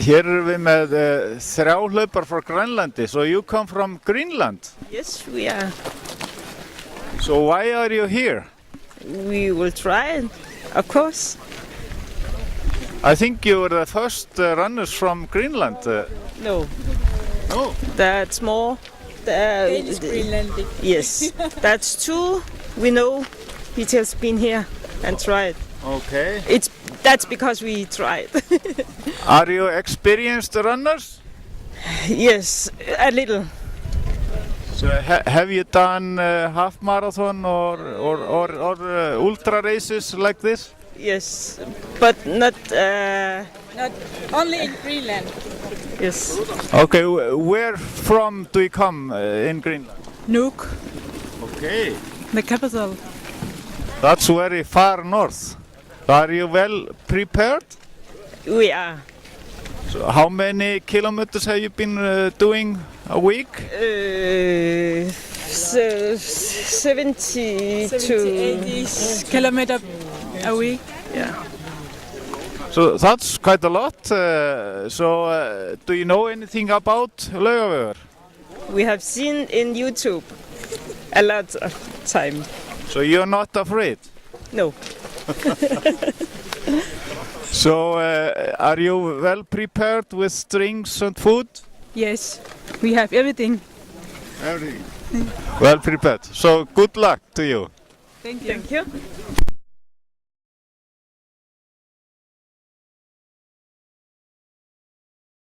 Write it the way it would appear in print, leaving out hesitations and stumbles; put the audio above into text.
Hér erum við með þrjá hlaupar frá Grænlandi. So you come from Greenland? Yes, we are. So why are you here? We will try it, of course. I think you were the first runners from Greenland. No, No. that's more. Danish Greenlandic. Yes, that's two. We know he has been here and tried. Okay. That's because we tried. Are you experienced runners? Yes, a little. So have you done half marathon or ultra races like this? Yes, but not. Not only in Greenland. Yes. Okay, where from do you come in Greenland? Nuuk, Okay. the capital. That's very far north. Are you well prepared? We are. So how many kilometers have you been doing a week? 70 70, to. 80 kilometers a week. Yeah. So that's quite a lot. Do you know anything about Laugavegur? We have seen in YouTube a lot of time. So you're not afraid? No. So are you well prepared with drinks and food? Yes, we have everything. Everything. Well prepared. So good luck to you. Thank you. Thank you.